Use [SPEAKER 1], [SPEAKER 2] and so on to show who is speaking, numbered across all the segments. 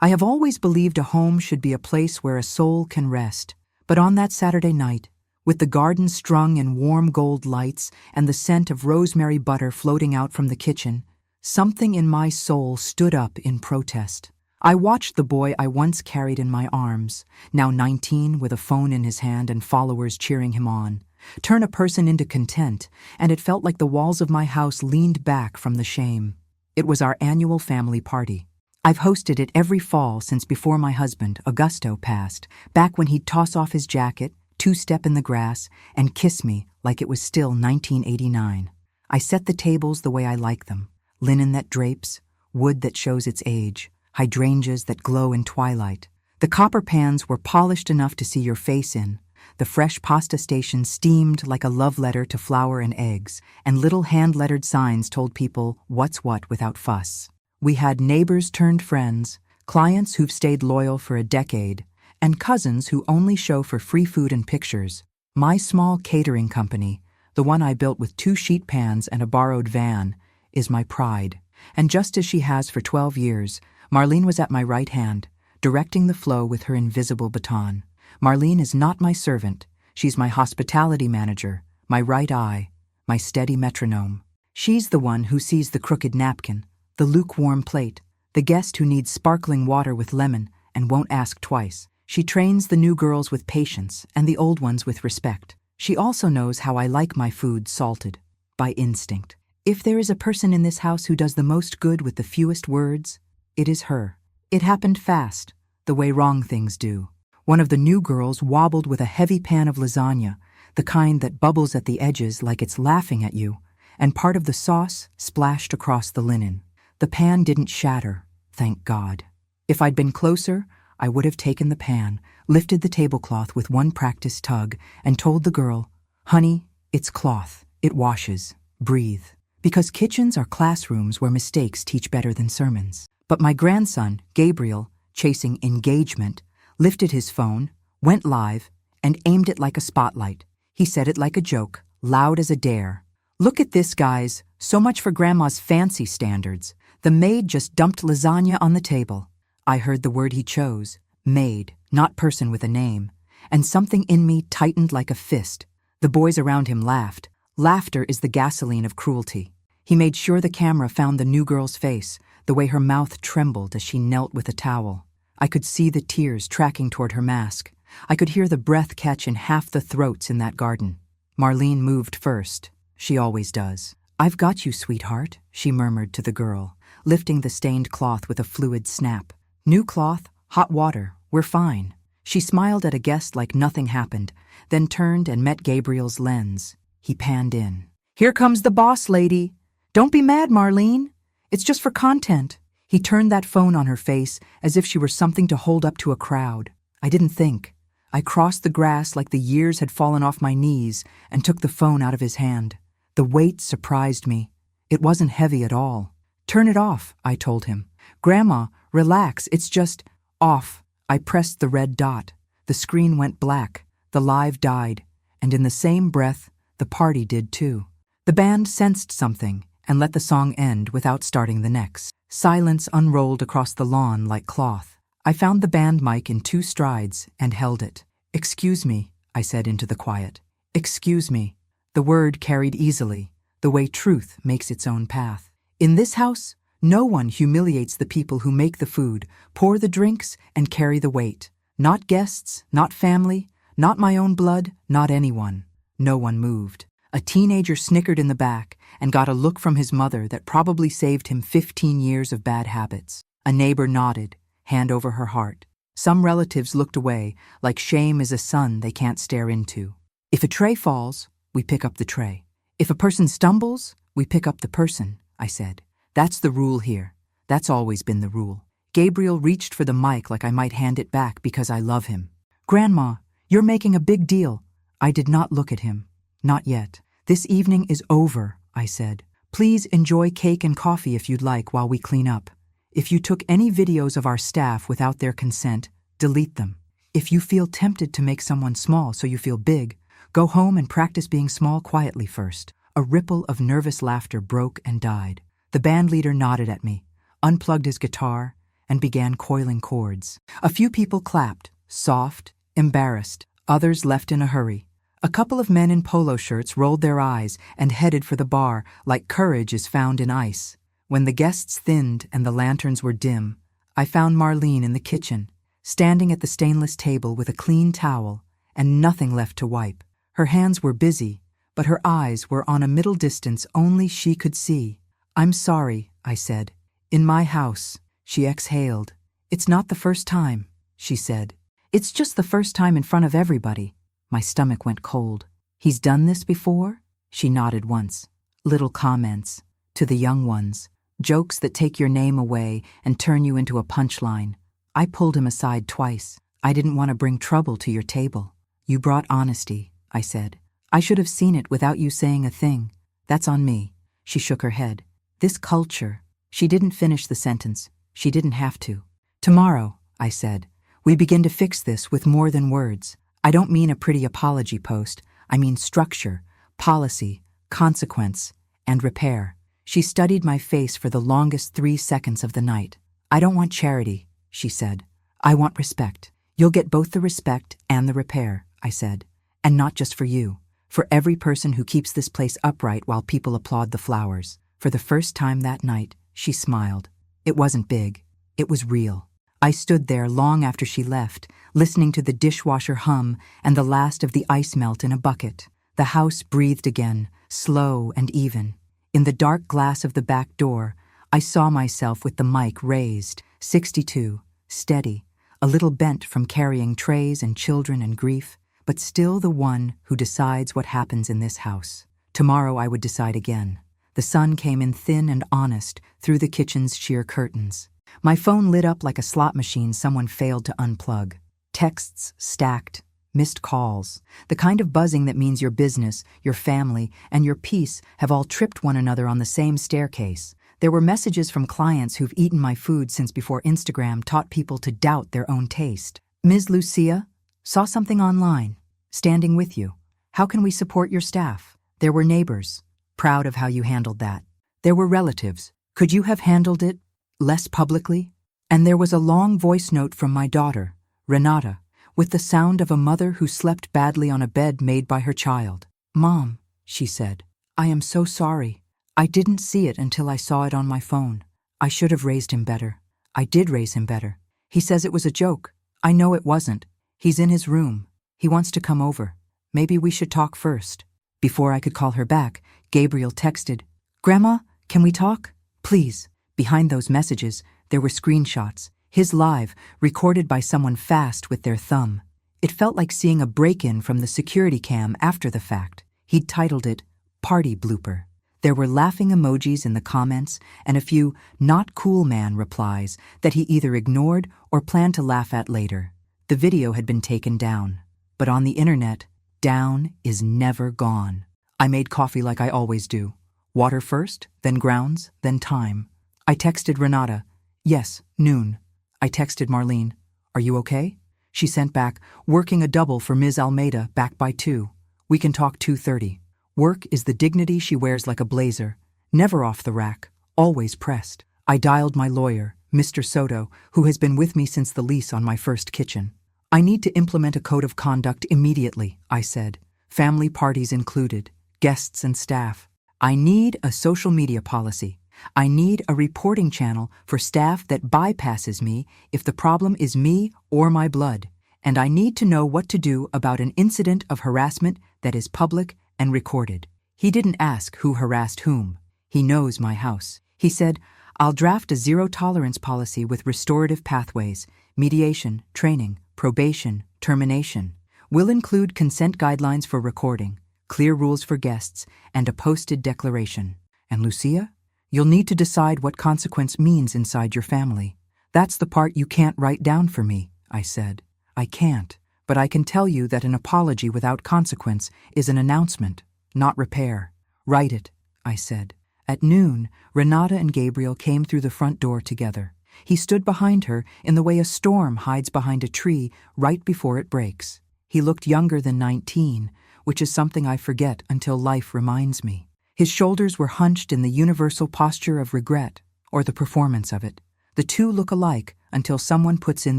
[SPEAKER 1] I have always believed a home should be a place where a soul can rest, but on that Saturday night, with the garden strung in warm gold lights and the scent of rosemary butter floating out from the kitchen, something in my soul stood up in protest. I watched the boy I once carried in my arms, now 19 with a phone in his hand and followers cheering him on, turn a person into content, and it felt like the walls of my house leaned back from the shame. It was our annual family party. I've hosted it every fall since before my husband, Augusto, passed, back when he'd toss off his jacket, two-step in the grass, and kiss me like it was still 1989. I set the tables the way I like them: linen that drapes, wood that shows its age, hydrangeas that glow in twilight. The copper pans were polished enough to see your face in. The fresh pasta station steamed like a love letter to flour and eggs, and little hand-lettered signs told people what's what without fuss. We had neighbors turned friends, clients who've stayed loyal for a decade, and cousins who only show for free food and pictures. My small catering company, the one I built with 2 sheet pans and a borrowed van, is my pride. And just as she has for 12 years, Marlene was at my right hand, directing the flow with her invisible baton. Marlene is not my servant. She's my hospitality manager, my right eye, my steady metronome. She's the one who sees the crooked napkin, the lukewarm plate, the guest who needs sparkling water with lemon and won't ask twice. She trains the new girls with patience and the old ones with respect. She also knows how I like my food salted, by instinct. If there is a person in this house who does the most good with the fewest words, it is her. It happened fast, the way wrong things do. One of the new girls wobbled with a heavy pan of lasagna, the kind that bubbles at the edges like it's laughing at you, and part of the sauce splashed across the linen. The pan didn't shatter, thank God. If I'd been closer, I would have taken the pan, lifted the tablecloth with one practiced tug, and told the girl, "Honey, it's cloth. It washes. Breathe." Because kitchens are classrooms where mistakes teach better than sermons. But my grandson, Gabriel, chasing engagement, lifted his phone, went live, and aimed it like a spotlight. He said it like a joke, loud as a dare. "Look at this, guys. So much for Grandma's fancy standards. The maid just dumped lasagna on the table." I heard the word he chose, maid, not person with a name, and something in me tightened like a fist. The boys around him laughed. Laughter is the gasoline of cruelty. He made sure the camera found the new girl's face, the way her mouth trembled as she knelt with a towel. I could see the tears tracking toward her mask. I could hear the breath catch in half the throats in that garden. Marlene moved first. She always does. "I've got you, sweetheart," she murmured to the girl, lifting the stained cloth with a fluid snap. "New cloth, hot water, we're fine." She smiled at a guest like nothing happened, then turned and met Gabriel's lens. He panned in. "Here comes the boss lady. Don't be mad, Marlene. It's just for content." He turned that phone on her face as if she were something to hold up to a crowd. I didn't think. I crossed the grass like the years had fallen off my knees and took the phone out of his hand. The weight surprised me. It wasn't heavy at all. "Turn it off," I told him. "Grandma, relax, it's just off." I pressed the red dot. The screen went black, the live died, and in the same breath, the party did too. The band sensed something and let the song end without starting the next. Silence unrolled across the lawn like cloth. I found the band mic in 2 strides and held it. "Excuse me," I said into the quiet. "Excuse me." The word carried easily, the way truth makes its own path. In this house, no one humiliates the people who make the food, pour the drinks, and carry the weight. Not guests, not family, not my own blood, not anyone. No one moved. A teenager snickered in the back and got a look from his mother that probably saved him 15 years of bad habits. A neighbor nodded, hand over her heart. Some relatives looked away, like shame is a sun they can't stare into. If a tray falls, we pick up the tray. If a person stumbles, we pick up the person, I said. That's the rule here. That's always been the rule. Gabriel reached for the mic like I might hand it back because I love him. "Grandma, you're making a big deal." I did not look at him. "Not yet. This evening is over," I said. "Please enjoy cake and coffee if you'd like while we clean up. If you took any videos of our staff without their consent, delete them. If you feel tempted to make someone small so you feel big, go home and practice being small quietly first." A ripple of nervous laughter broke and died. The band leader nodded at me, unplugged his guitar, and began coiling cords. A few people clapped, soft, embarrassed, others left in a hurry. A couple of men in polo shirts rolled their eyes and headed for the bar like courage is found in ice. When the guests thinned and the lanterns were dim, I found Marlene in the kitchen, standing at the stainless table with a clean towel and nothing left to wipe. Her hands were busy, but her eyes were on a middle distance only she could see. "I'm sorry," I said. "In my house." She exhaled. "It's not the first time," she said. "It's just the first time in front of everybody." My stomach went cold. "He's done this before?" She nodded once. Little comments. To the young ones. Jokes that take your name away and turn you into a punchline. I pulled him aside twice. "I didn't want to bring trouble to your table." "You brought honesty," I said. "I should have seen it without you saying a thing. That's on me." She shook her head. "This culture." She didn't finish the sentence. She didn't have to. "Tomorrow," I said, "we begin to fix this with more than words. I don't mean a pretty apology post. I mean structure, policy, consequence, and repair." She studied my face for the longest 3 seconds of the night. "I don't want charity," she said. "I want respect." "You'll get both the respect and the repair," I said. "And not just for you. For every person who keeps this place upright while people applaud the flowers." For the first time that night, she smiled. It wasn't big. It was real. I stood there long after she left, listening to the dishwasher hum and the last of the ice melt in a bucket. The house breathed again, slow and even. In the dark glass of the back door, I saw myself with the mic raised, 62, steady, a little bent from carrying trays and children and grief, but still the one who decides what happens in this house. Tomorrow I would decide again. The sun came in thin and honest through the kitchen's sheer curtains. My phone lit up like a slot machine someone failed to unplug. Texts stacked, missed calls, the kind of buzzing that means your business, your family, and your peace have all tripped one another on the same staircase. There were messages from clients who've eaten my food since before Instagram taught people to doubt their own taste. "Ms. Lucia, saw something online. Standing with you. How can we support your staff?" There were neighbors. "Proud of how you handled that." There were relatives. "Could you have handled it less publicly?" And there was a long voice note from my daughter, Renata, with the sound of a mother who slept badly on a bed made by her child. "Mom," she said, "I am so sorry. I didn't see it until I saw it on my phone. I should have raised him better. I did raise him better. He says it was a joke. I know it wasn't. He's in his room. He wants to come over. Maybe we should talk first." Before I could call her back, Gabriel texted, "Grandma, can we talk? Please." Behind those messages, there were screenshots. His live, recorded by someone fast with their thumb. It felt like seeing a break-in from the security cam after the fact. He'd titled it, "Party Blooper." There were laughing emojis in the comments and a few "not cool man" replies that he either ignored or planned to laugh at later. The video had been taken down. But on the internet, down is never gone. I made coffee like I always do. Water first, then grounds, then time. I texted Renata, "Yes, noon." I texted Marlene, "Are you okay?" She sent back, "Working a double for Ms. Almeida, back by 2. We can talk 2:30. Work is the dignity she wears like a blazer, never off the rack, always pressed. I dialed my lawyer, Mr. Soto, who has been with me since the lease on my first kitchen. "I need to implement a code of conduct immediately," I said, "family parties included, guests and staff. I need a social media policy. I need a reporting channel for staff that bypasses me if the problem is me or my blood. And I need to know what to do about an incident of harassment that is public and recorded." He didn't ask who harassed whom. He knows my house. He said, "I'll draft a zero-tolerance policy with restorative pathways, mediation, training, probation, termination. We'll include consent guidelines for recording, clear rules for guests, and a posted declaration. And Lucia, you'll need to decide what consequence means inside your family. That's the part you can't write down for me," I said. "I can't, but I can tell you that an apology without consequence is an announcement, not repair. Write it," I said. At noon, Renata and Gabriel came through the front door together. He stood behind her in the way a storm hides behind a tree right before it breaks. He looked younger than 19, which is something I forget until life reminds me. His shoulders were hunched in the universal posture of regret, or the performance of it. The two look alike, until someone puts in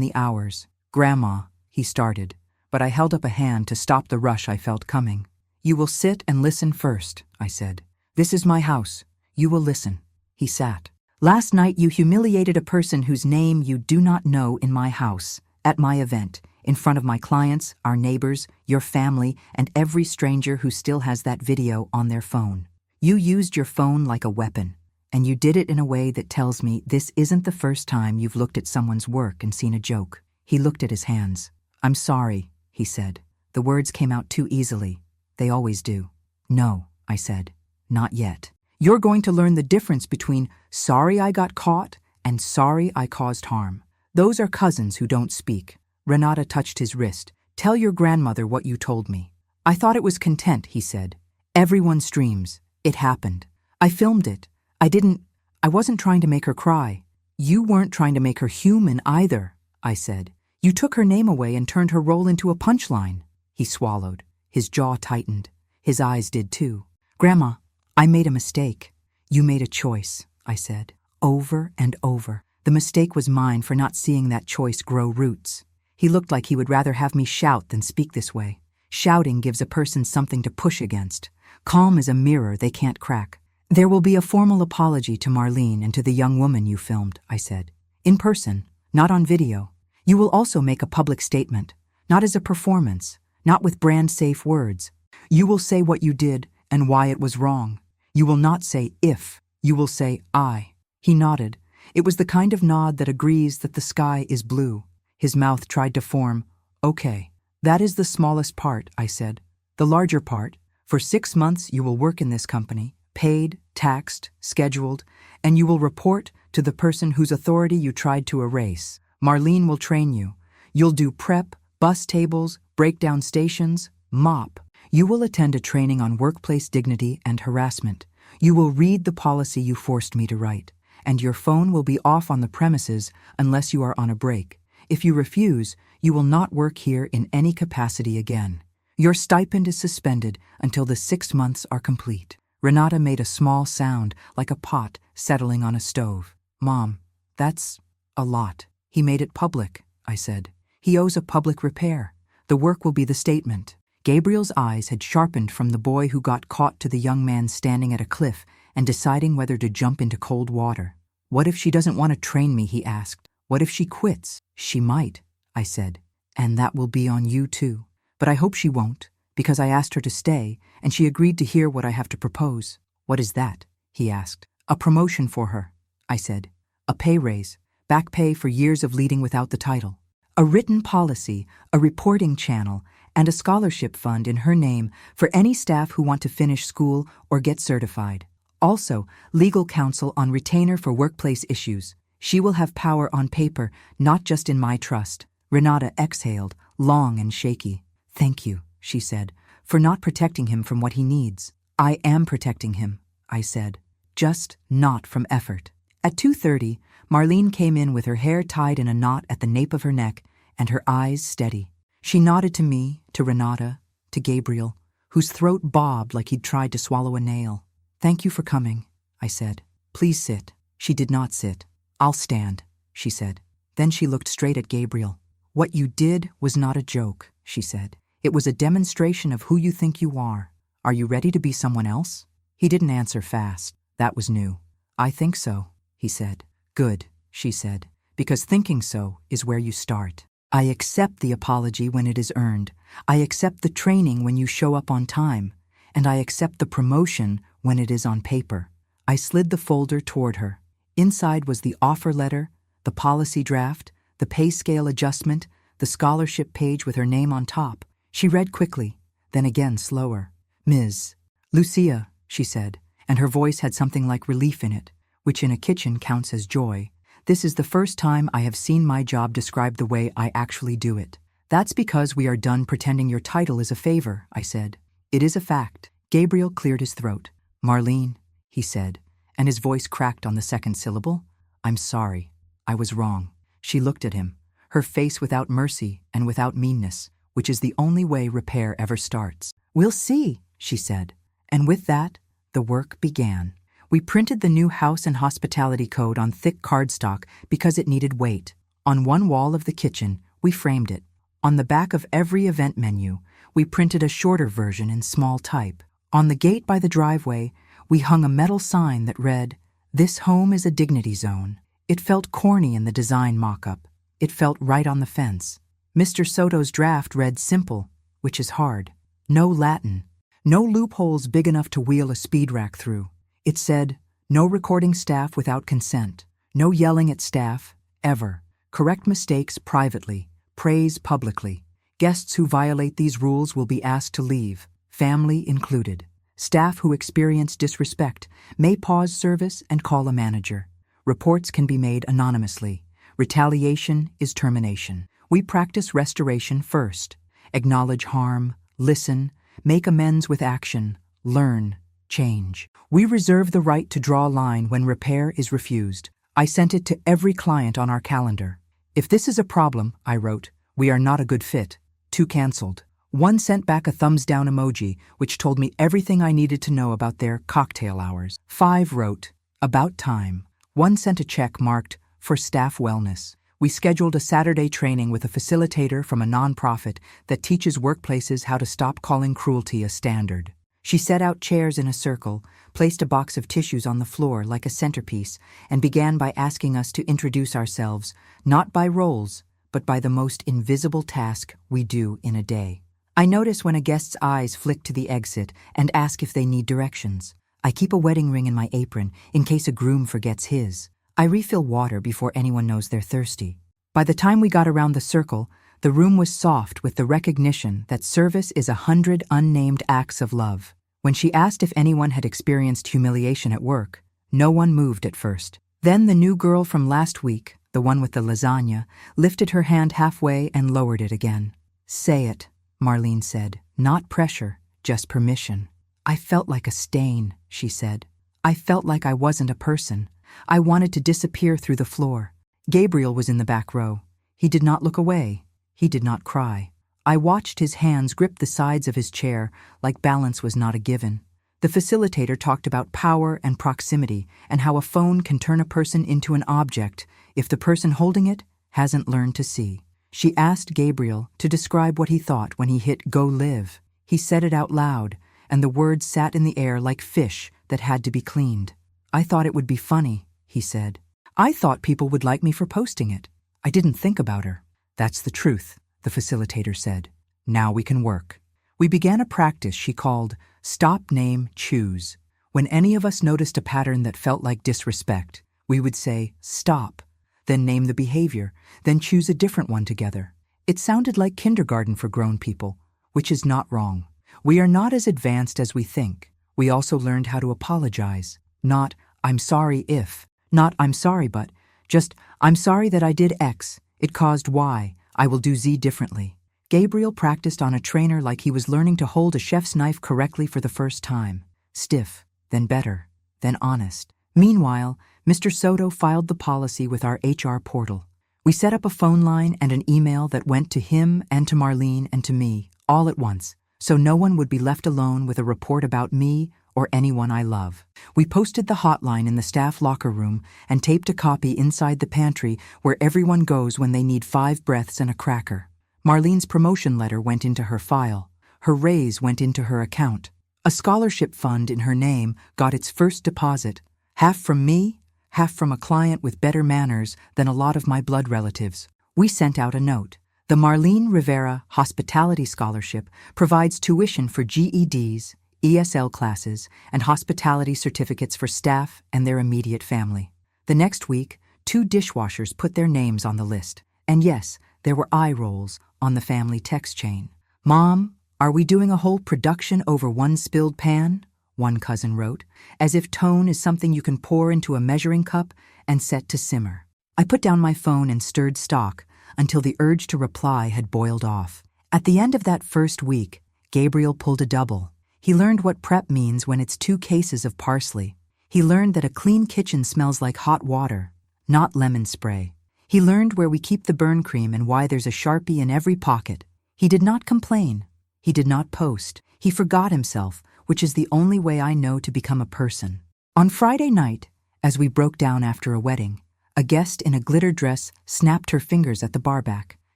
[SPEAKER 1] the hours. Grandma, he started, but I held up a hand to stop the rush I felt coming. You will sit and listen first, I said. This is my house. You will listen. He sat. Last night you humiliated a person whose name you do not know in my house, at my event, in front of my clients, our neighbors, your family, and every stranger who still has that video on their phone. You used your phone like a weapon, and you did it in a way that tells me this isn't the first time you've looked at someone's work and seen a joke. He looked at his hands. I'm sorry, he said. The words came out too easily. They always do. No, I said. Not yet. You're going to learn the difference between sorry I got caught and sorry I caused harm. Those are cousins who don't speak. Renata touched his wrist. Tell your grandmother what you told me. I thought it was content, he said. Everyone streams. It happened. I filmed it. I wasn't trying to make her cry. You weren't trying to make her human either, I said. You took her name away and turned her role into a punchline. He swallowed. His jaw tightened. His eyes did too. Grandma, I made a mistake. You made a choice, I said. Over and over. The mistake was mine for not seeing that choice grow roots. He looked like he would rather have me shout than speak this way. Shouting gives a person something to push against. Calm is a mirror they can't crack. There will be a formal apology to Marlene and to the young woman you filmed, I said. In person, not on video. You will also make a public statement, not as a performance, not with brand-safe words. You will say what you did and why it was wrong. You will not say if, you will say I. He nodded. It was the kind of nod that agrees that the sky is blue. His mouth tried to form. Okay, that is the smallest part, I said. The larger part, for 6 months you will work in this company, paid, taxed, scheduled, and you will report to the person whose authority you tried to erase. Marlene will train you. You'll do prep, bus tables, breakdown stations, mop. You will attend a training on workplace dignity and harassment. You will read the policy you forced me to write, and your phone will be off on the premises unless you are on a break. If you refuse, you will not work here in any capacity again. Your stipend is suspended until the 6 months are complete. Renata made a small sound like a pot settling on a stove. Mom, that's a lot. He made it public, I said. He owes a public repair. The work will be the statement. Gabriel's eyes had sharpened from the boy who got caught to the young man standing at a cliff and deciding whether to jump into cold water. What if she doesn't want to train me, he asked. What if she quits? She might, I said. And that will be on you too. But I hope she won't, because I asked her to stay, and she agreed to hear what I have to propose. What is that? He asked. A promotion for her, I said. A pay raise, back pay for years of leading without the title. A written policy, a reporting channel, and a scholarship fund in her name for any staff who want to finish school or get certified. Also, legal counsel on retainer for workplace issues. She will have power on paper, not just in my trust. Renata exhaled, long and shaky. Thank you, she said, for not protecting him from what he needs. I am protecting him, I said, just not from effort. At 2:30, Marlene came in with her hair tied in a knot at the nape of her neck and her eyes steady. She nodded to me, to Renata, to Gabriel, whose throat bobbed like he'd tried to swallow a nail. Thank you for coming, I said. Please sit. She did not sit. I'll stand, she said. Then she looked straight at Gabriel. What you did was not a joke, she said. It was a demonstration of who you think you are. Are you ready to be someone else? He didn't answer fast. That was new. I think so, he said. Good, she said, because thinking so is where you start. I accept the apology when it is earned. I accept the training when you show up on time. And I accept the promotion when it is on paper. I slid the folder toward her. Inside was the offer letter, the policy draft, the pay scale adjustment, the scholarship page with her name on top. She read quickly, then again slower. Ms. Lucia, she said, and her voice had something like relief in it, which in a kitchen counts as joy. This is the first time I have seen my job described the way I actually do it. That's because we are done pretending your title is a favor, I said. It is a fact. Gabriel cleared his throat. Marlene, he said, and his voice cracked on the second syllable. I'm sorry. I was wrong. She looked at him, her face without mercy and without meanness, which is the only way repair ever starts. We'll see, she said. And with that, the work began. We printed the new house and hospitality code on thick cardstock because it needed weight. On one wall of the kitchen, we framed it. On the back of every event menu, we printed a shorter version in small type. On the gate by the driveway, we hung a metal sign that read, "This home is a dignity zone." It felt corny in the design mock-up. It felt right on the fence. Mr. Soto's draft read simple, which is hard. No Latin. No loopholes big enough to wheel a speed rack through. It said, no recording staff without consent. No yelling at staff, ever. Correct mistakes privately. Praise publicly. Guests who violate these rules will be asked to leave, family included. Staff who experience disrespect may pause service and call a manager. Reports can be made anonymously. Retaliation is termination. We practice restoration first. Acknowledge harm, listen, make amends with action, learn, change. We reserve the right to draw a line when repair is refused. I sent it to every client on our calendar. If this is a problem, I wrote, we are not a good fit. 2 canceled. 1 sent back a thumbs down emoji, which told me everything I needed to know about their cocktail hours. 5 wrote, about time. 1 sent a check marked, for staff wellness. We scheduled a Saturday training with a facilitator from a nonprofit that teaches workplaces how to stop calling cruelty a standard. She set out chairs in a circle, placed a box of tissues on the floor like a centerpiece, and began by asking us to introduce ourselves, not by roles, but by the most invisible task we do in a day. I notice when a guest's eyes flick to the exit and ask if they need directions. I keep a wedding ring in my apron in case a groom forgets his. I refill water before anyone knows they're thirsty. By the time we got around the circle, the room was soft with the recognition that service is 100 unnamed acts of love. When she asked if anyone had experienced humiliation at work, no one moved at first. Then the new girl from last week, the one with the lasagna, lifted her hand halfway and lowered it again. Say it, Marlene said. Not pressure, just permission. I felt like a stain, she said. I felt like I wasn't a person. I wanted to disappear through the floor. Gabriel was in the back row. He did not look away. He did not cry. I watched his hands grip the sides of his chair like balance was not a given. The facilitator talked about power and proximity and how a phone can turn a person into an object if the person holding it hasn't learned to see. She asked Gabriel to describe what he thought when he hit go live. He said it out loud, and the words sat in the air like fish that had to be cleaned. I thought it would be funny, he said. I thought people would like me for posting it. I didn't think about her. That's the truth, the facilitator said. Now we can work. We began a practice she called Stop, Name, Choose. When any of us noticed a pattern that felt like disrespect, we would say, stop, then name the behavior, then choose a different one together. It sounded like kindergarten for grown people, which is not wrong. We are not as advanced as we think. We also learned how to apologize. Not, I'm sorry if, not I'm sorry but, just, I'm sorry that I did X, it caused Y, I will do Z differently. Gabriel practiced on a trainer like he was learning to hold a chef's knife correctly for the first time. Stiff, then better, then honest. Meanwhile, Mr. Soto filed the policy with our HR portal. We set up a phone line and an email that went to him and to Marlene and to me, all at once, so no one would be left alone with a report about me or anyone I love. We posted the hotline in the staff locker room and taped a copy inside the pantry where everyone goes when they need 5 breaths and a cracker. Marlene's promotion letter went into her file. Her raise went into her account. A scholarship fund in her name got its first deposit, half from me, half from a client with better manners than a lot of my blood relatives. We sent out a note. The Marlene Rivera Hospitality Scholarship provides tuition for GEDs, ESL classes, and hospitality certificates for staff and their immediate family. The next week, 2 dishwashers put their names on the list. And yes, there were eye rolls on the family text chain. Mom, are we doing a whole production over 1 spilled pan? One cousin wrote, as if tone is something you can pour into a measuring cup and set to simmer. I put down my phone and stirred stock until the urge to reply had boiled off. At the end of that first week, Gabriel pulled a double. He learned what prep means when it's 2 cases of parsley. He learned that a clean kitchen smells like hot water, not lemon spray. He learned where we keep the burn cream and why there's a Sharpie in every pocket. He did not complain. He did not post. He forgot himself, which is the only way I know to become a person. On Friday night, as we broke down after a wedding, A guest in a glitter dress snapped her fingers at the bar back.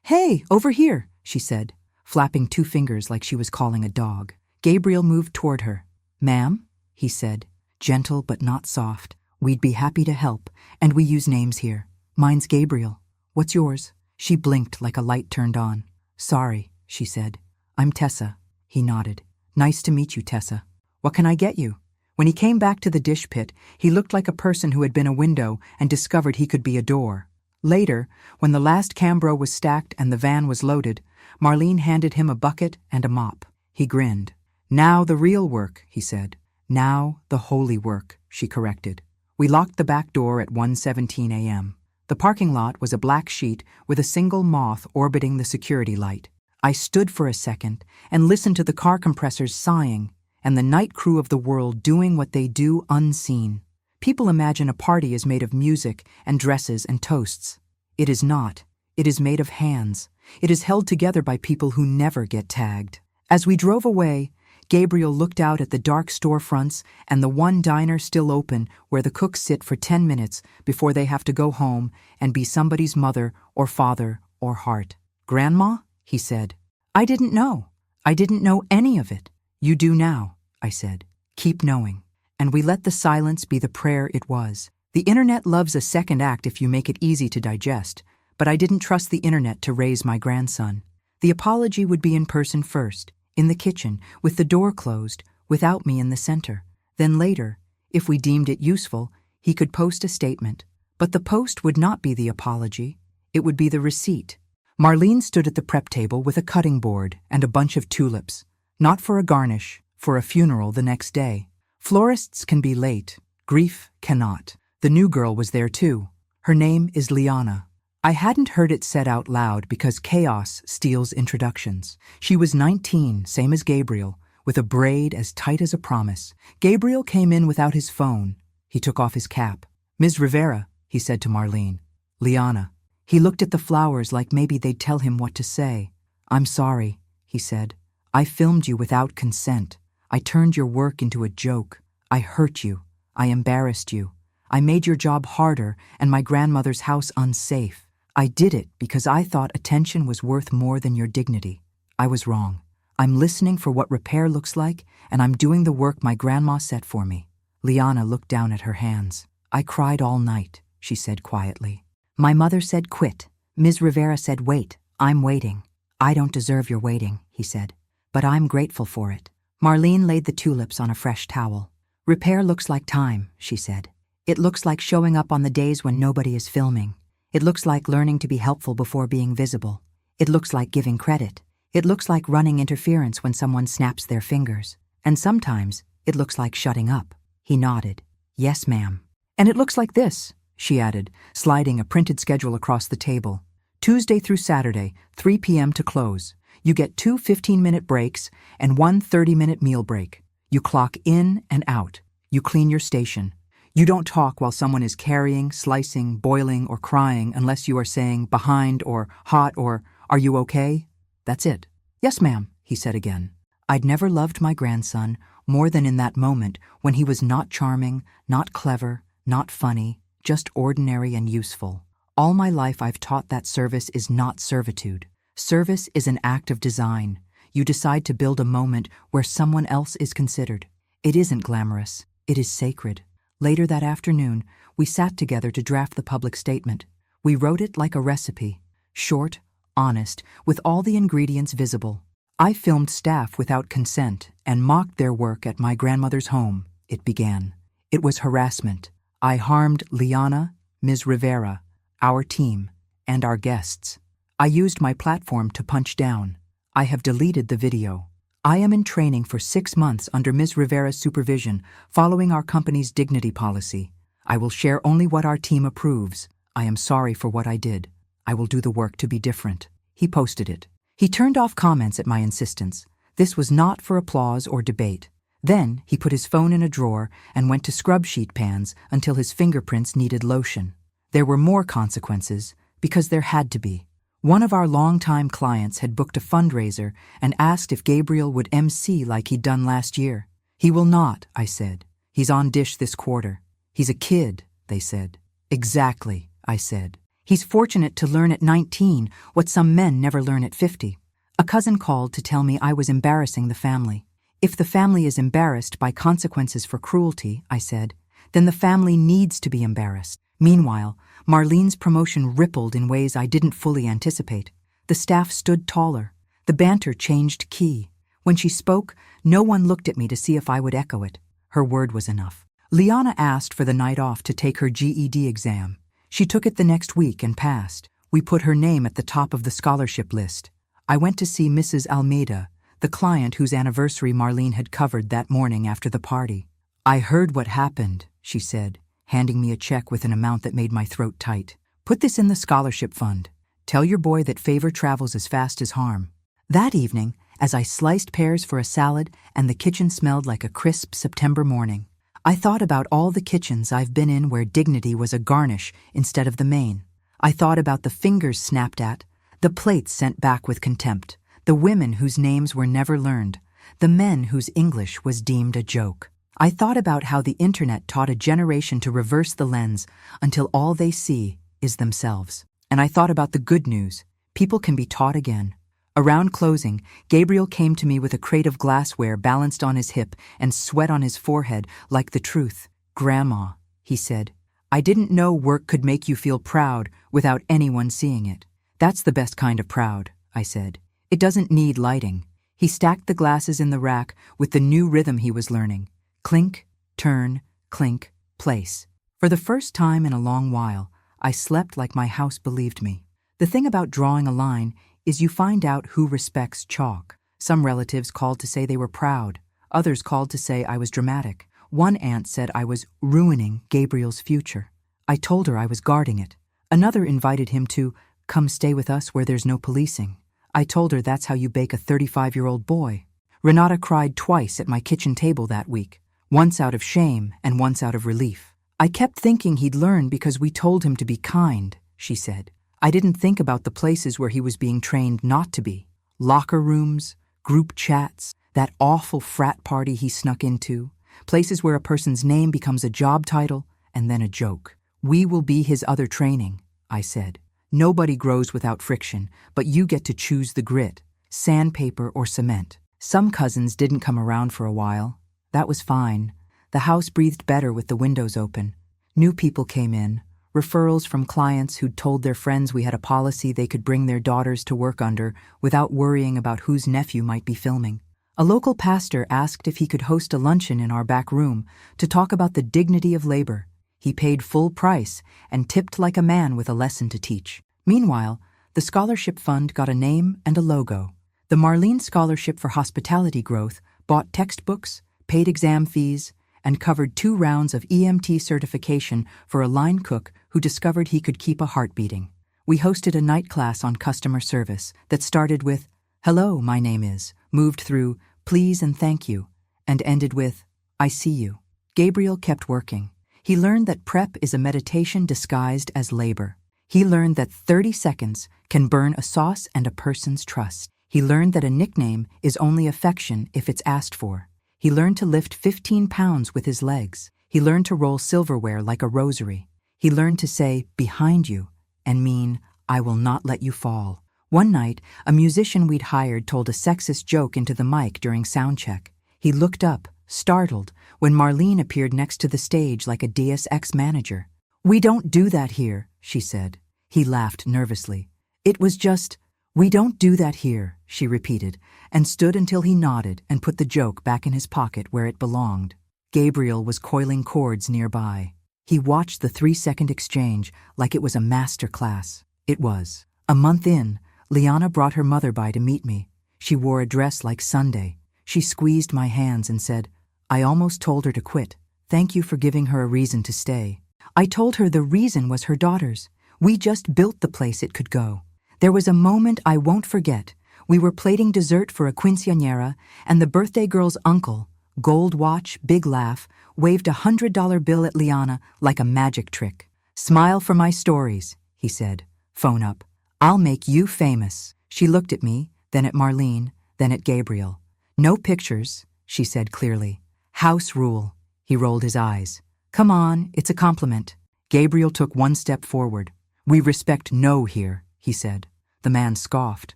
[SPEAKER 1] "Hey, over here," she said, flapping 2 fingers like she was calling a dog. Gabriel moved toward her. "Ma'am," he said, gentle but not soft. "We'd be happy to help, and we use names here. Mine's Gabriel. What's yours?" She blinked like a light turned on. "Sorry," she said. "I'm Tessa." He nodded. "Nice to meet you, Tessa. What can I get you?" When he came back to the dish pit, he looked like a person who had been a window and discovered he could be a door. Later, when the last Cambro was stacked and the van was loaded, Marlene handed him a bucket and a mop. He grinned. "Now the real work," he said. "Now the holy work," she corrected. We locked the back door at 1:17 a.m. The parking lot was a black sheet with a single moth orbiting the security light. I stood for a second and listened to the car compressors sighing and the night crew of the world doing what they do unseen. People imagine a party is made of music and dresses and toasts. It is not. It is made of hands. It is held together by people who never get tagged. As we drove away, Gabriel looked out at the dark storefronts and the one diner still open where the cooks sit for 10 minutes before they have to go home and be somebody's mother or father or heart. "Grandma?" he said. "I didn't know. I didn't know any of it." "You do now," I said. "Keep knowing." And we let the silence be the prayer it was. The internet loves a second act if you make it easy to digest, but I didn't trust the internet to raise my grandson. The apology would be in person first, in the kitchen, with the door closed, without me in the center. Then later, if we deemed it useful, he could post a statement. But the post would not be the apology. It would be the receipt. Marlene stood at the prep table with a cutting board and a bunch of tulips. Not for a garnish, for a funeral the next day. Florists can be late. Grief cannot. The new girl was there too. Her name is Liana. I hadn't heard it said out loud because chaos steals introductions. She was 19, same as Gabriel, with a braid as tight as a promise. Gabriel came in without his phone. He took off his cap. "Ms. Rivera," he said to Marlene. "Liana." He looked at the flowers like maybe they'd tell him what to say. "I'm sorry," he said. "I filmed you without consent. I turned your work into a joke. I hurt you. I embarrassed you. I made your job harder and my grandmother's house unsafe. I did it because I thought attention was worth more than your dignity. I was wrong. I'm listening for what repair looks like, and I'm doing the work my grandma set for me." Liana looked down at her hands. "I cried all night," she said quietly. "My mother said quit. Ms. Rivera said wait. I'm waiting. I don't deserve your waiting," he said. "But I'm grateful for it." Marlene laid the tulips on a fresh towel. "Repair looks like time," she said. "It looks like showing up on the days when nobody is filming. It looks like learning to be helpful before being visible. It looks like giving credit. It looks like running interference when someone snaps their fingers. And sometimes it looks like shutting up." He nodded. "Yes, ma'am." "And it looks like this," she added, sliding a printed schedule across the table. "Tuesday through Saturday, 3 p.m. to close. You get 2 15-minute breaks and 1 30-minute meal break. You clock in and out. You clean your station. You don't talk while someone is carrying, slicing, boiling, or crying unless you are saying behind or hot or are you okay? That's it." "Yes, ma'am," he said again. I'd never loved my grandson more than in that moment when he was not charming, not clever, not funny, just ordinary and useful. All my life I've taught that service is not servitude. Service is an act of design. You decide to build a moment where someone else is considered. It isn't glamorous. It is sacred. Later that afternoon, we sat together to draft the public statement. We wrote it like a recipe. Short, honest, with all the ingredients visible. I filmed staff without consent and mocked their work at my grandmother's home, it began. It was harassment. I harmed Liana, Ms. Rivera, our team, and our guests. I used my platform to punch down. I have deleted the video. I am in training for 6 months under Ms. Rivera's supervision, following our company's dignity policy. I will share only what our team approves. I am sorry for what I did. I will do the work to be different. He posted it. He turned off comments at my insistence. This was not for applause or debate. Then he put his phone in a drawer and went to scrub sheet pans until his fingerprints needed lotion. There were more consequences, because there had to be. One of our longtime clients had booked a fundraiser and asked if Gabriel would MC like he'd done last year. "He will not," I said. "He's on dish this quarter." "He's a kid," they said. "Exactly," I said. He's fortunate to learn at 19 what some men never learn at 50. A cousin called to tell me I was embarrassing the family. If the family is embarrassed by consequences for cruelty, I said, then the family needs to be embarrassed. Meanwhile, Marlene's promotion rippled in ways I didn't fully anticipate. The staff stood taller. The banter changed key. When she spoke, no one looked at me to see if I would echo it. Her word was enough. Liana asked for the night off to take her GED exam. She took it the next week and passed. We put her name at the top of the scholarship list. I went to see Mrs. Almeida, the client whose anniversary Marlene had covered that morning after the party. I heard what happened, she said, handing me a check with an amount that made my throat tight. Put this in the scholarship fund. Tell your boy that favor travels as fast as harm. That evening, as I sliced pears for a salad and the kitchen smelled like a crisp September morning, I thought about all the kitchens I've been in where dignity was a garnish instead of the main. I thought about the fingers snapped at, the plates sent back with contempt, the women whose names were never learned, the men whose English was deemed a joke. I thought about how the internet taught a generation to reverse the lens until all they see is themselves. And I thought about the good news. People can be taught again. Around closing, Gabriel came to me with a crate of glassware balanced on his hip and sweat on his forehead like the truth. "Grandma," he said, "I didn't know work could make you feel proud without anyone seeing it." "That's the best kind of proud," I said. "It doesn't need lighting." He stacked the glasses in the rack with the new rhythm he was learning. Clink, turn, clink, place. For the first time in a long while, I slept like my house believed me. The thing about drawing a line is you find out who respects chalk. Some relatives called to say they were proud. Others called to say I was dramatic. One aunt said I was ruining Gabriel's future. I told her I was guarding it. Another invited him to come stay with us where there's no policing. I told her that's how you bake a 35-year-old boy. Renata cried twice at my kitchen table that week, once out of shame and once out of relief. "I kept thinking he'd learn because we told him to be kind," she said. "I didn't think about the places where he was being trained not to be. Locker rooms, group chats, that awful frat party he snuck into, places where a person's name becomes a job title and then a joke. We will be his other training," I said. "Nobody grows without friction, but you get to choose the grit, sandpaper or cement." Some cousins didn't come around for a while. That was fine. The house breathed better with the windows open. New people came in, referrals from clients who'd told their friends we had a policy they could bring their daughters to work under without worrying about whose nephew might be filming. A local pastor asked if he could host a luncheon in our back room to talk about the dignity of labor. He paid full price and tipped like a man with a lesson to teach. Meanwhile, the scholarship fund got a name and a logo. The Marlene Scholarship for Hospitality Growth bought textbooks, paid exam fees, and covered 2 rounds of EMT certification for a line cook who discovered he could keep a heart beating. We hosted a night class on customer service that started with, "Hello, my name is," moved through, "Please and thank you," and ended with, "I see you." Gabriel kept working. He learned that prep is a meditation disguised as labor. He learned that 30 seconds can burn a sauce and a person's trust. He learned that a nickname is only affection if it's asked for. He learned to lift 15 pounds with his legs. He learned to roll silverware like a rosary. He learned to say, "behind you," and mean, "I will not let you fall." One night, a musician we'd hired told a sexist joke into the mic during sound check. He looked up, startled, when Marlene appeared next to the stage like a Deus Ex manager. "We don't do that here," she said. He laughed nervously. "It was just, we don't do that here," she repeated, and stood until he nodded and put the joke back in his pocket where it belonged. Gabriel was coiling cords nearby. He watched the 3-second exchange like it was a master class. It was. A month in, Liana brought her mother by to meet me. She wore a dress like Sunday. She squeezed my hands and said, "I almost told her to quit. Thank you for giving her a reason to stay." I told her the reason was her daughters. We just built the place it could go. There was a moment I won't forget. We were plating dessert for a quinceañera, and the birthday girl's uncle, gold watch, big laugh, waved a $100 bill at Liana like a magic trick. "Smile for my stories," he said. "Phone up. I'll make you famous." She looked at me, then at Marlene, then at Gabriel. "No pictures," she said clearly. "House rule." He rolled his eyes. "Come on, it's a compliment." Gabriel took one step forward. "We respect no here," he said. The man scoffed.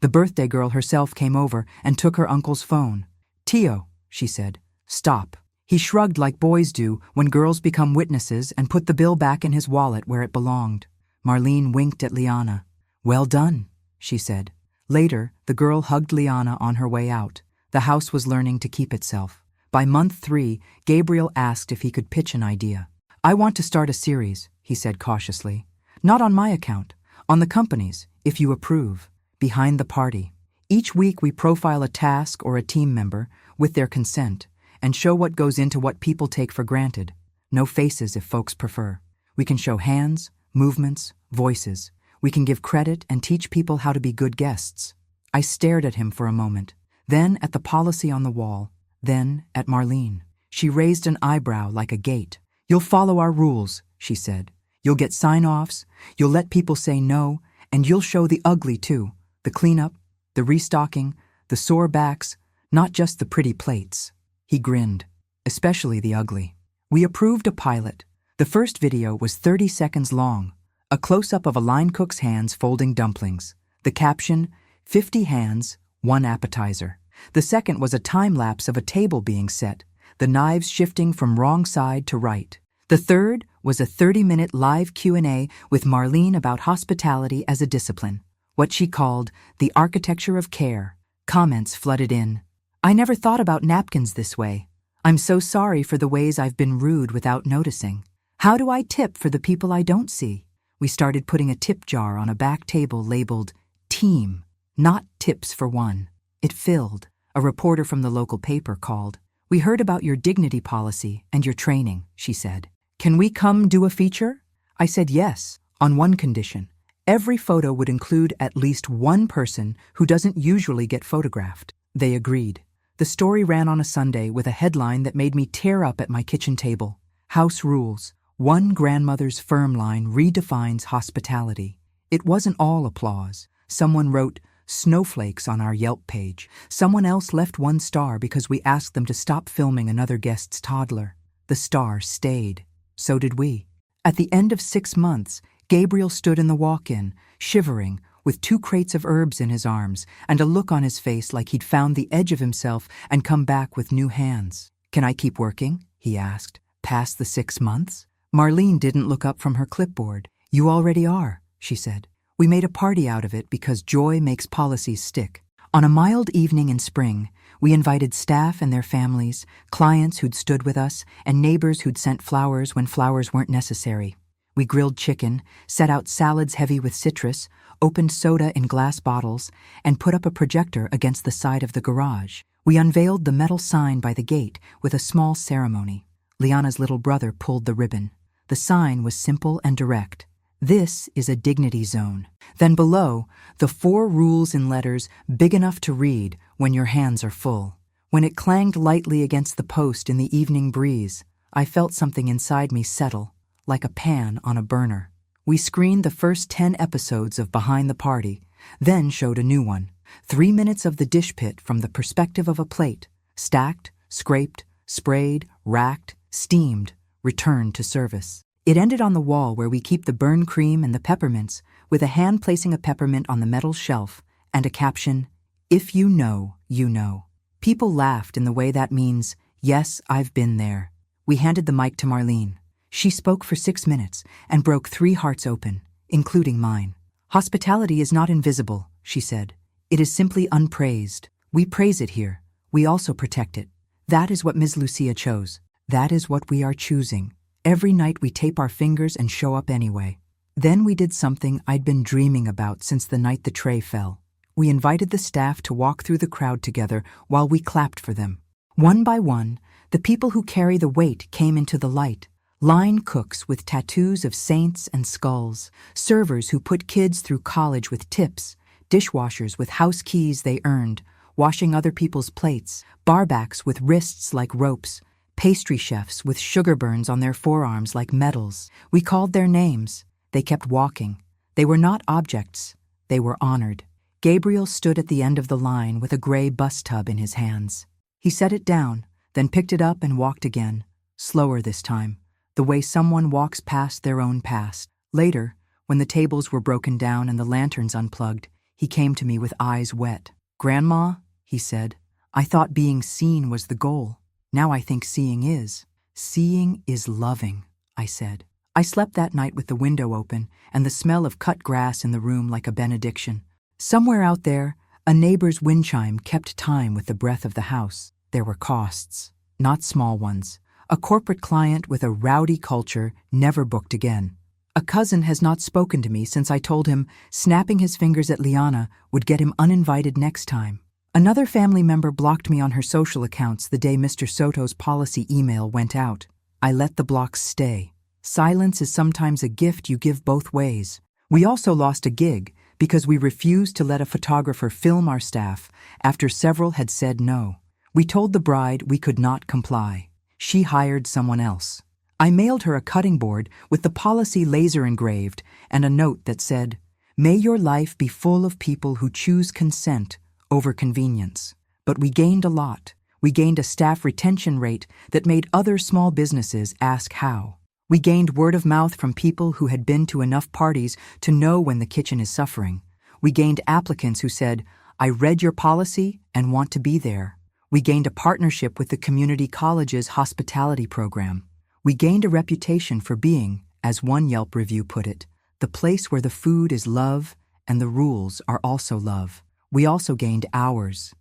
[SPEAKER 1] The birthday girl herself came over and took her uncle's phone. "Tio," she said, "stop." He shrugged like boys do when girls become witnesses and put the bill back in his wallet where it belonged. Marlene winked at Liana. "Well done," she said. Later, the girl hugged Liana on her way out. The house was learning to keep itself. By month 3, Gabriel asked if he could pitch an idea. "I want to start a series," he said cautiously. "Not on my account, on the company's, if you approve. Behind the party. Each week we profile a task or a team member, with their consent, and show what goes into what people take for granted. No faces if folks prefer. We can show hands, movements, voices. We can give credit and teach people how to be good guests." I stared at him for a moment, then at the policy on the wall, then at Marlene. She raised an eyebrow like a gate. "You'll follow our rules," she said. "You'll get sign-offs, you'll let people say no, and you'll show the ugly too, the cleanup, the restocking, the sore backs, not just the pretty plates." He grinned, especially the ugly. We approved a pilot. The first video was 30 seconds long, a close-up of a line cook's hands folding dumplings. The caption, 50 hands, 1 appetizer. The second was a time-lapse of a table being set, the knives shifting from wrong side to right. The third was a 30-minute live Q&A with Marlene about hospitality as a discipline, what she called the architecture of care. Comments flooded in. "I never thought about napkins this way. I'm so sorry for the ways I've been rude without noticing. How do I tip for the people I don't see?" We started putting a tip jar on a back table labeled "Team," not "Tips for one." It filled. A reporter from the local paper called. "We heard about your dignity policy and your training," she said. "Can we come do a feature?" I said yes, on one condition. Every photo would include at least one person who doesn't usually get photographed. They agreed. The story ran on a Sunday with a headline that made me tear up at my kitchen table. "House rules. One grandmother's firm line redefines hospitality." It wasn't all applause. Someone wrote "snowflakes" on our Yelp page. Someone else left 1 star because we asked them to stop filming another guest's toddler. The star stayed. So did we. At the end of 6 months, Gabriel stood in the walk-in, shivering, with 2 crates of herbs in his arms and a look on his face like he'd found the edge of himself and come back with new hands. "Can I keep working?" he asked. "Past the 6 months?" Marlene didn't look up from her clipboard. "You already are," she said. We made a party out of it because joy makes policies stick. On a mild evening in spring, we invited staff and their families, clients who'd stood with us, and neighbors who'd sent flowers when flowers weren't necessary. We grilled chicken, set out salads heavy with citrus, opened soda in glass bottles, and put up a projector against the side of the garage. We unveiled the metal sign by the gate with a small ceremony. Liana's little brother pulled the ribbon. The sign was simple and direct. "This is a dignity zone." Then below, the 4 rules in letters big enough to read when your hands are full. When it clanged lightly against the post in the evening breeze, I felt something inside me settle, like a pan on a burner. We screened the first 10 episodes of Behind the Party, then showed a new one. 3 minutes of the dish pit from the perspective of a plate, stacked, scraped, sprayed, racked, steamed, returned to service. It ended on the wall where we keep the burn cream and the peppermints, with a hand placing a peppermint on the metal shelf and a caption, "If you know, you know." People laughed in the way that means, "Yes, I've been there." We handed the mic to Marlene. She spoke for 6 minutes and broke 3 hearts open, including mine. "Hospitality is not invisible," she said. "It is simply unpraised. We praise it here. We also protect it. That is what Ms. Lucia chose. That is what we are choosing. Every night we tape our fingers and show up anyway." Then we did something I'd been dreaming about since the night the tray fell. We invited the staff to walk through the crowd together while we clapped for them. One by one, the people who carry the weight came into the light. Line cooks with tattoos of saints and skulls, servers who put kids through college with tips, dishwashers with house keys they earned, washing other people's plates, barbacks with wrists like ropes, pastry chefs with sugar burns on their forearms like medals. We called their names. They kept walking. They were not objects. They were honored. Gabriel stood at the end of the line with a gray bus tub in his hands. He set it down, then picked it up and walked again, slower this time, the way someone walks past their own past. Later, When the tables were broken down and the lanterns unplugged, he came to me with eyes wet. "Grandma," he said, "I thought being seen was the goal. Now I think seeing is. Seeing is loving," I said. I slept that night with the window open and the smell of cut grass in the room like a benediction. Somewhere out there, a neighbor's wind chime kept time with the breath of the house. There were costs, not small ones. A corporate client with a rowdy culture never booked again. A cousin has not spoken to me since I told him snapping his fingers at Liana would get him uninvited next time. Another family member blocked me on her social accounts the day Mr. Soto's policy email went out. I let the blocks stay. Silence is sometimes a gift you give both ways. We also lost a gig because we refused to let a photographer film our staff after several had said no. We told the bride we could not comply. She hired someone else. I mailed her a cutting board with the policy laser engraved and a note that said, "May your life be full of people who choose consent over convenience." But we gained a lot. We gained a staff retention rate that made other small businesses ask how. We gained word of mouth from people who had been to enough parties to know when the kitchen is suffering. We gained applicants who said, "I read your policy and want to be there." We gained a partnership with the community college's hospitality program. We gained a reputation for being, as one Yelp review put it, the place where the food is love and the rules are also love. We also gained hours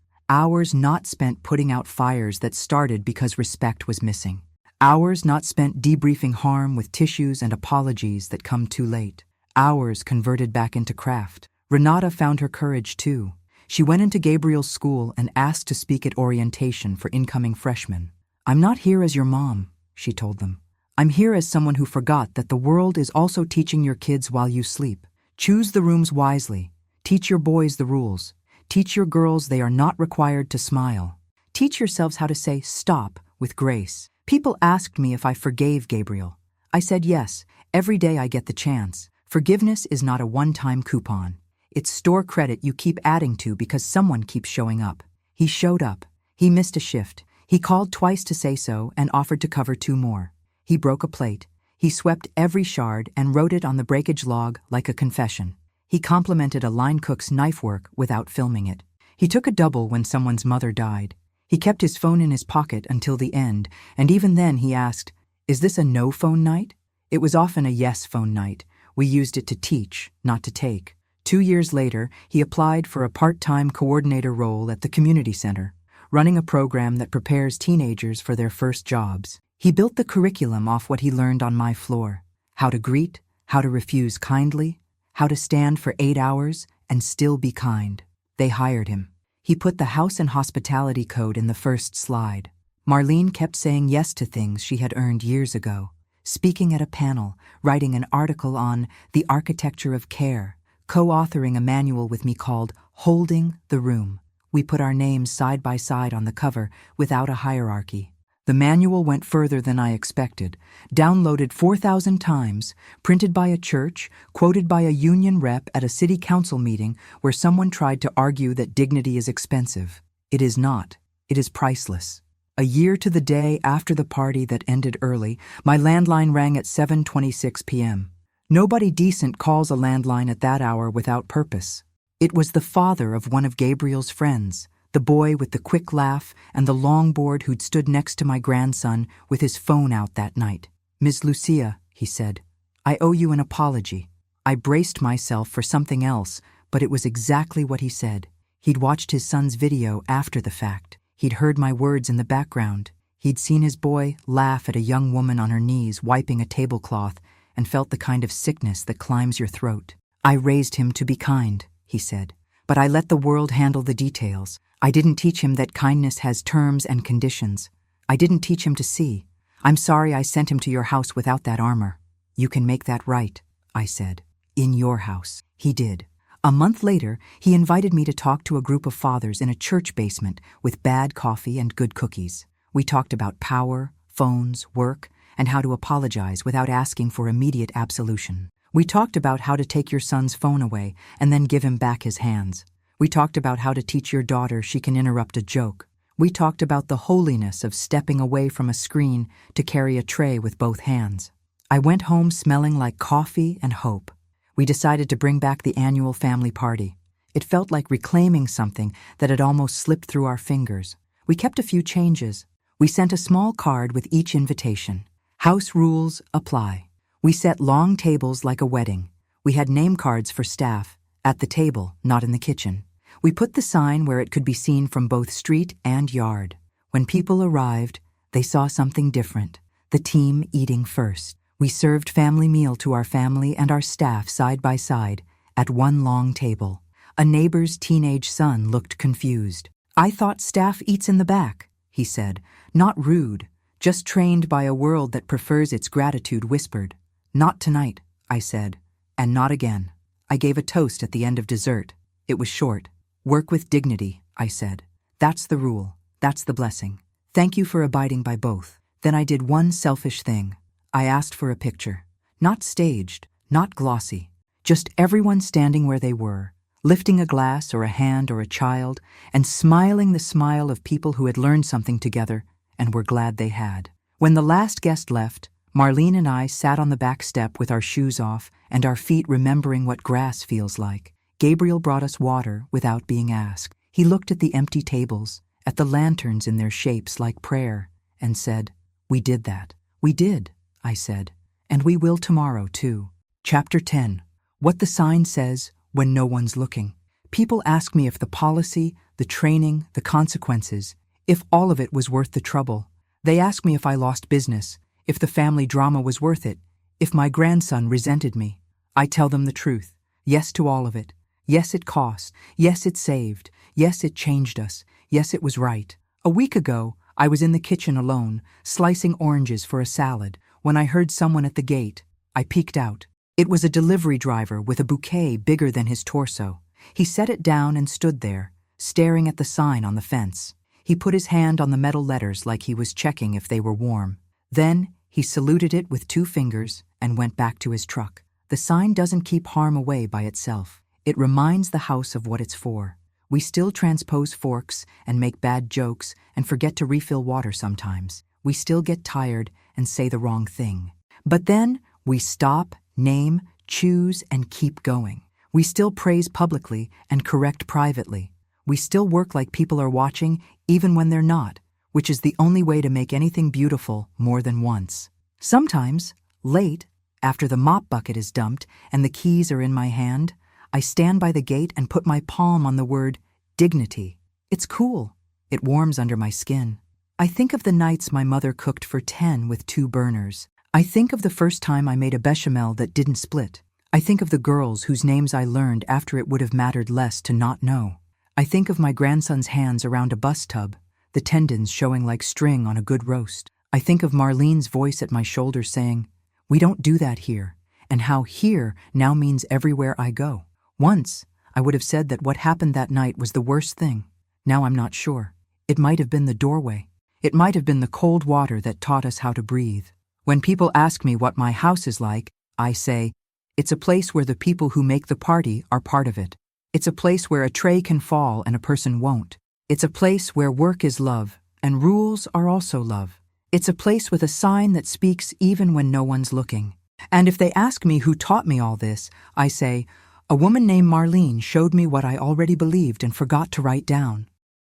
[SPEAKER 1] not spent putting out fires that started because respect was missing. Hours not spent debriefing harm with tissues and apologies that come too late. Hours converted back into craft. Renata found her courage too. She went into Gabriel's school and asked to speak at orientation for incoming freshmen. "I'm not here as your mom," she told them. "I'm here as someone who forgot that the world is also teaching your kids while you sleep. Choose the rooms wisely. Teach your boys the rules. Teach your girls they are not required to smile. Teach yourselves how to say stop with grace." People asked me if I forgave Gabriel. I said yes, every day I get the chance. Forgiveness is not a one-time coupon. It's store credit you keep adding to because someone keeps showing up. He showed up. He missed a shift. He called twice to say so and offered to cover 2 more. He broke a plate. He swept every shard and wrote it on the breakage log like a confession. He complimented a line cook's knife work without filming it. He took a double when someone's mother died. He kept his phone in his pocket until the end, and even then he asked, "Is this a no-phone night?" It was often a yes-phone night. We used it to teach, not to take. 2 years later, he applied for a part-time coordinator role at the community center, running a program that prepares teenagers for their first jobs. He built the curriculum off what he learned on my floor: how to greet, how to refuse kindly, how to stand for 8 hours and still be kind. They hired him. He put the house and hospitality code in the first slide. Marlene kept saying yes to things she had earned years ago. Speaking at a panel, writing an article on the architecture of care, co-authoring a manual with me called Holding the Room. We put our names side by side on the cover without a hierarchy. The manual went further than I expected, downloaded 4,000 times, printed by a church, quoted by a union rep at a city council meeting where someone tried to argue that dignity is expensive. It is not. It is priceless. A year to the day after the party that ended early, my landline rang at 7:26 p.m. Nobody decent calls a landline at that hour without purpose. It was the father of one of Gabriel's friends, the boy with the quick laugh and the longboard who'd stood next to my grandson with his phone out that night. "Ms. Lucia," he said, "I owe you an apology." I braced myself for something else, but it was exactly what he said. He'd watched his son's video after the fact. He'd heard my words in the background. He'd seen his boy laugh at a young woman on her knees wiping a tablecloth and felt the kind of sickness that climbs your throat. "I raised him to be kind," he said, "but I let the world handle the details. I didn't teach him that kindness has terms and conditions. I didn't teach him to see. I'm sorry I sent him to your house without that armor." "You can make that right," I said. "In your house." He did. A month later, he invited me to talk to a group of fathers in a church basement with bad coffee and good cookies. We talked about power, phones, work, and how to apologize without asking for immediate absolution. We talked about how to take your son's phone away and then give him back his hands. We talked about how to teach your daughter she can interrupt a joke. We talked about the holiness of stepping away from a screen to carry a tray with both hands. I went home smelling like coffee and hope. We decided to bring back the annual family party. It felt like reclaiming something that had almost slipped through our fingers. We kept a few changes. We sent a small card with each invitation. House rules apply. We set long tables like a wedding. We had name cards for staff, at the table, not in the kitchen. We put the sign where it could be seen from both street and yard. When people arrived, they saw something different. The team eating first. We served family meal to our family and our staff side by side, at one long table. A neighbor's teenage son looked confused. "I thought staff eats in the back," he said. "Not rude, just trained by a world that prefers its gratitude whispered." "Not tonight," I said. "And not again." I gave a toast at the end of dessert. It was short. "Work with dignity," I said. "That's the rule. That's the blessing. Thank you for abiding by both." Then I did one selfish thing. I asked for a picture. Not staged, not glossy. Just everyone standing where they were, lifting a glass or a hand or a child, and smiling the smile of people who had learned something together and were glad they had. When the last guest left, Marlene and I sat on the back step with our shoes off and our feet remembering what grass feels like. Gabriel brought us water without being asked. He looked at the empty tables, at the lanterns in their shapes like prayer, and said, "We did that." "We did," I said. "And we will tomorrow, too." Chapter 10. What the sign says when no one's looking. People ask me if the policy, the training, the consequences, if all of it was worth the trouble. They ask me if I lost business, if the family drama was worth it, if my grandson resented me. I tell them the truth. Yes to all of it. Yes, it cost. Yes, it saved. Yes, it changed us. Yes, it was right. A week ago, I was in the kitchen alone, slicing oranges for a salad, when I heard someone at the gate. I peeked out. It was a delivery driver with a bouquet bigger than his torso. He set it down and stood there, staring at the sign on the fence. He put his hand on the metal letters like he was checking if they were warm. Then he saluted it with 2 fingers and went back to his truck. The sign doesn't keep harm away by itself. It reminds the house of what it's for. We still transpose forks and make bad jokes and forget to refill water sometimes. We still get tired and say the wrong thing. But then we stop, name, choose, and keep going. We still praise publicly and correct privately. We still work like people are watching even when they're not, which is the only way to make anything beautiful more than once. Sometimes, late, after the mop bucket is dumped and the keys are in my hand, I stand by the gate and put my palm on the word dignity. It's cool. It warms under my skin. I think of the nights my mother cooked for 10 with 2 burners. I think of the first time I made a bechamel that didn't split. I think of the girls whose names I learned after it would have mattered less to not know. I think of my grandson's hands around a bus tub, the tendons showing like string on a good roast. I think of Marlene's voice at my shoulder saying, "We don't do that here," and how here now means everywhere I go. Once, I would have said that what happened that night was the worst thing. Now I'm not sure. It might have been the doorway. It might have been the cold water that taught us how to breathe. When people ask me what my house is like, I say, it's a place where the people who make the party are part of it. It's a place where a tray can fall and a person won't. It's a place where work is love, and rules are also love. It's a place with a sign that speaks even when no one's looking. And if they ask me who taught me all this, I say, a woman named Marlene showed me what I already believed and forgot to write down.